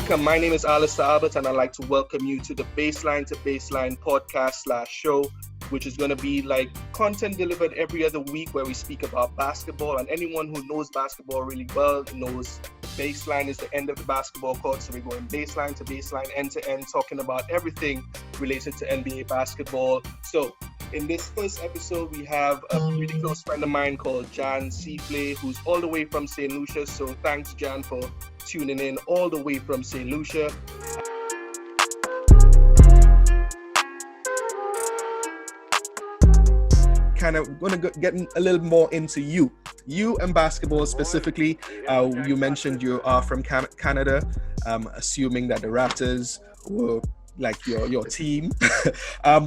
Welcome. My name is Alister and I'd like to welcome you to the Baseline to Baseline podcast/show, which is going to be like content delivered every other week where we speak about basketball. And anyone who knows basketball really well knows baseline is the end of the basketball court. So we're going baseline to baseline, end to end, talking about everything related to NBA basketball. So in this first episode, we have a really close friend of mine called Jan Seaflay, who's all the way from St. Lucia. So thanks, Jan, for tuning in all the way from St. Lucia. Kind of going to get a little more into you and basketball specifically. You mentioned you are from Canada, assuming that the Raptors were like your team.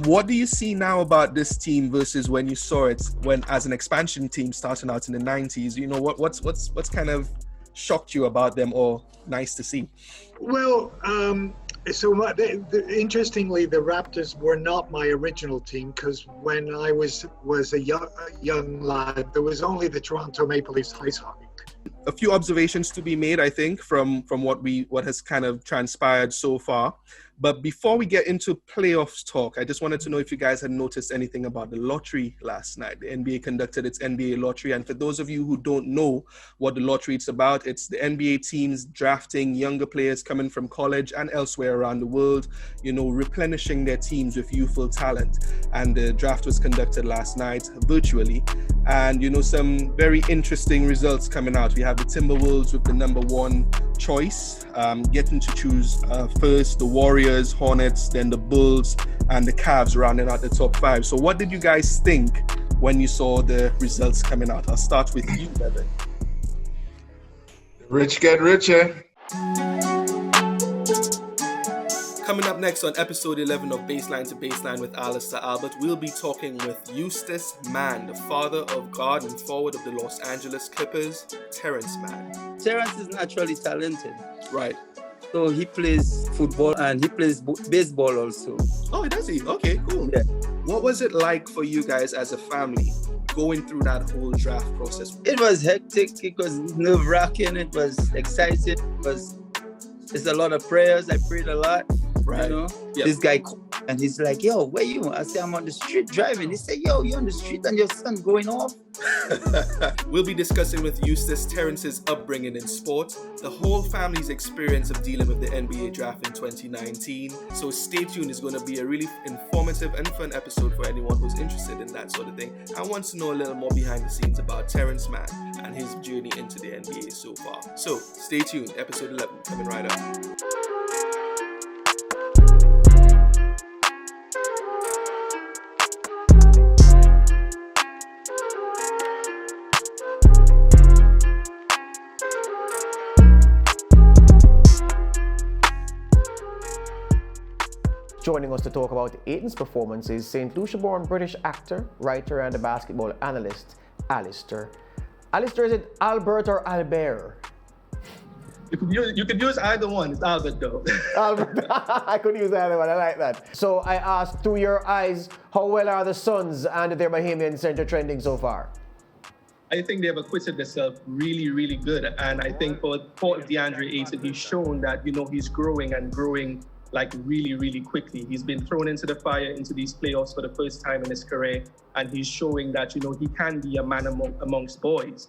What do you see now about this team versus when you saw it when as an expansion team starting out in the 90s? You know, what's kind of shocked you about them or nice to see? Well, interestingly, the Raptors were not my original team because when I was a young lad, there was only the Toronto Maple Leafs ice hockey. A few observations to be made, I think, from what has kind of transpired so far. But before we get into playoffs talk, I just wanted to know if you guys had noticed anything about the lottery last night. The NBA conducted its NBA lottery. And for those of you who don't know what the lottery is about, it's the NBA teams drafting younger players coming from college and elsewhere around the world, you know, replenishing their teams with youthful talent. And the draft was conducted last night virtually. And, you know, some very interesting results coming out. We have the Timberwolves with the number one choice, getting to choose first the Warriors, Hornets, then the Bulls, and the Cavs rounding out the top five. So what did you guys think when you saw the results coming out? I'll start with you, Devin. Rich get richer. Coming up next on episode 11 of Baseline to Baseline with Alister Albert, we'll be talking with Eustace Mann, the father of guard and forward of the Los Angeles Clippers, Terrence Mann. Terrence is naturally talented. Right. So he plays football and he plays baseball also. Oh, does he? Okay, cool. Yeah. What was it like for you guys as a family going through that whole draft process? It was hectic. It was nerve-wracking. It was exciting. It's a lot of prayers. I prayed a lot. Right. You know? Yep. This guy and he's like, yo, where you? I say, I'm on the street driving. He said, yo, you're on the street and your son going off? We'll be discussing with Eustace Terrence's upbringing in sport, the whole family's experience of dealing with the NBA draft in 2019. So stay tuned. It's going to be a really informative and fun episode for anyone who's interested in that sort of thing and wants to know a little more behind the scenes about Terrence Mann and his journey into the NBA so far. So stay tuned. Episode 11 coming right up. Joining us to talk about Aiton's performance is St. Lucia-born British actor, writer, and basketball analyst, Alister. Alister, is it Albert or Albert? You could use either one. It's Albert, though. Albert. I could use either one. I like that. So I asked, through your eyes, how well are the Suns and their Bahamian center trending so far? I think they've acquitted themselves really, really good. And I think for DeAndre Ayton, he's shown that, you know, he's growing like really, really quickly. He's been thrown into the fire into these playoffs for the first time in his career, and he's showing that, you know, he can be a man amongst boys.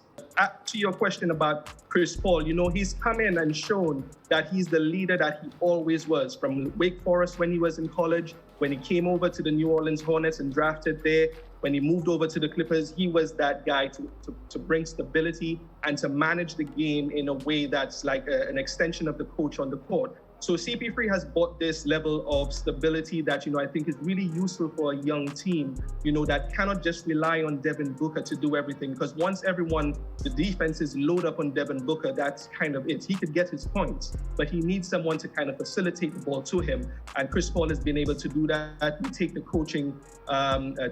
To your question about Chris Paul, you know, he's come in and shown that he's the leader that he always was, from Wake Forest when he was in college, when he came over to the New Orleans Hornets and drafted there, when he moved over to the Clippers. He was that guy to bring stability and to manage the game in a way that's like an extension of the coach on the court. So CP3 has brought this level of stability that, you know, I think is really useful for a young team, you know, that cannot just rely on Devin Booker to do everything. Because once the defenses load up on Devin Booker, that's kind of it. He could get his points, but he needs someone to kind of facilitate the ball to him. And Chris Paul has been able to do that. We take the coaching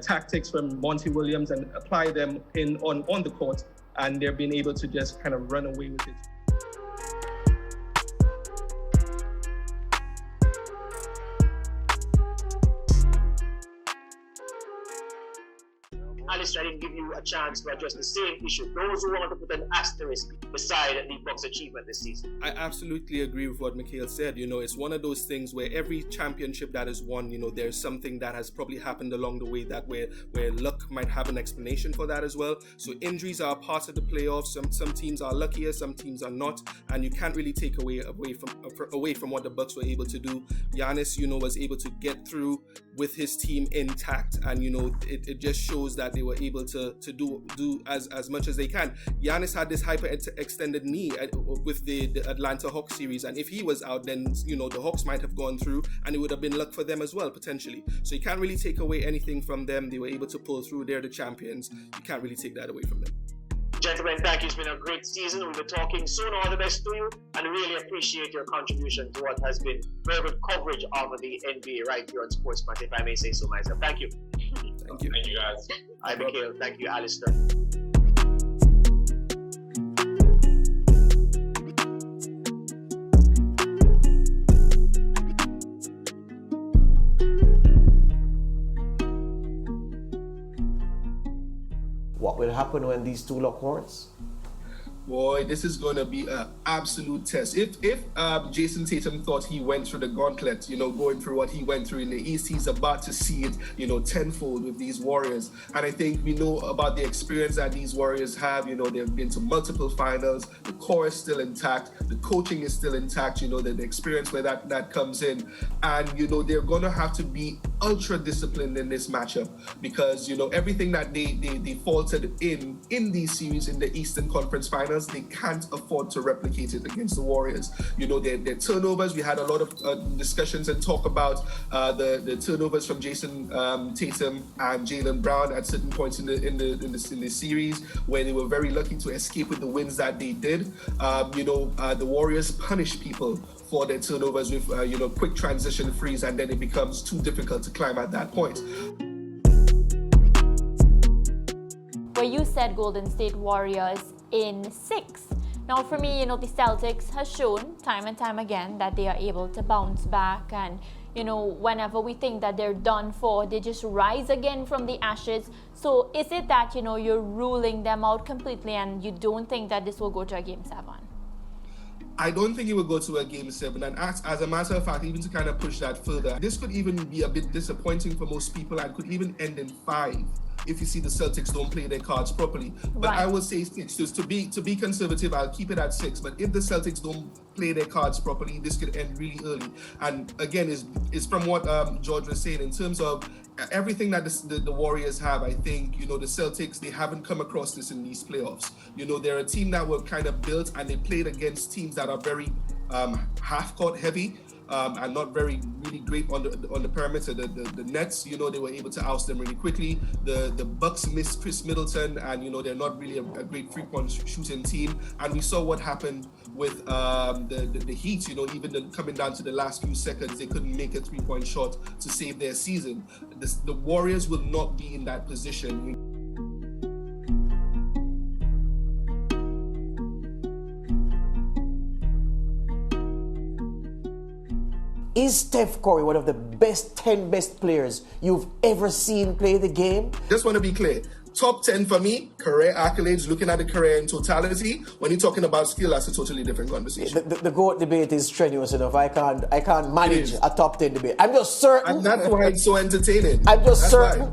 tactics from Monty Williams and apply them on the court, and they've been able to just kind of run away with it. I Alister, I didn't give you a chance to address the same issue. Those who want to put an asterisk beside the Bucks' achievement this season. I absolutely agree with what Mikhail said. It's one of those things where every championship that is won, there's something that has probably happened along the way that where luck might have an explanation for that as well. So injuries are part of the playoffs. Some teams are luckier, some teams are not, and you can't really take away from what the Bucks were able to do. Giannis, was able to get through with his team intact, and it just shows that they were able to do as much as they can. Giannis had this hyper-extended knee with the Atlanta Hawks series, and if he was out, then the Hawks might have gone through, and it would have been luck for them as well, potentially. So you can't really take away anything from them. They were able to pull through. They're the champions. You can't really take that away from them. Gentlemen, thank you. It's been a great season. We'll be talking soon. All the best to you, and really appreciate your contribution to what has been very good coverage of the NBA right here on Sportsman, if I may say so myself. Thank you. Thank you. Thank you, guys. Hi, Mikhail. Thank you, Alister. What will happen when these two lock horns? Boy, this is going to be an absolute test. If Jason Tatum thought he went through the gauntlet, going through what he went through in the East, he's about to see it, tenfold with these Warriors. And I think we know about the experience that these Warriors have. They've been to multiple finals. The core is still intact. The coaching is still intact. The experience where that comes in. And, they're going to have to be ultra disciplined in this matchup because, everything that they faltered in these series in the Eastern Conference Finals, they can't afford to replicate it against the Warriors. Their turnovers, we had a lot of discussions and talk about the turnovers from Jason Tatum and Jaylen Brown at certain points in the series where they were very lucky to escape with the wins that they did. The Warriors punish people for their turnovers with quick transition freeze, and then it becomes too difficult to climb at that point. Where you said Golden State Warriors in 6. Now for me, the Celtics has shown time and time again that they are able to bounce back, and whenever we think that they're done for, they just rise again from the ashes. So is it that you're ruling them out completely and you don't think that this will go to a Game 7? I don't think it will go to a Game 7, and as a matter of fact, even to kind of push that further, this could even be a bit disappointing for most people and could even end in 5 if you see the Celtics don't play their cards properly. But right. I would say 6. Just to be conservative, I'll keep it at 6. But if the Celtics don't play their cards properly, this could end really early. And again, is from what George was saying in terms of everything that the Warriors have. I think the Celtics, they haven't come across this in these playoffs. They're a team that were kind of built, and they played against teams that are very half-court heavy. And not really great on the perimeter. The Nets, they were able to oust them really quickly. The Bucks missed Chris Middleton, and they're not really a great three-point shooting team. And we saw what happened with the Heat. Even coming down to the last few seconds, they couldn't make a three-point shot to save their season. The Warriors will not be in that position. Is Steph Curry one of the 10 best players you've ever seen play the game? Just want to be clear. Top 10 for me, career accolades, looking at the career in totality. When you're talking about skill, that's a totally different conversation. The GOAT debate is strenuous enough. I can't manage a top 10 debate. I'm just certain. And that's why it's so entertaining. I'm just certain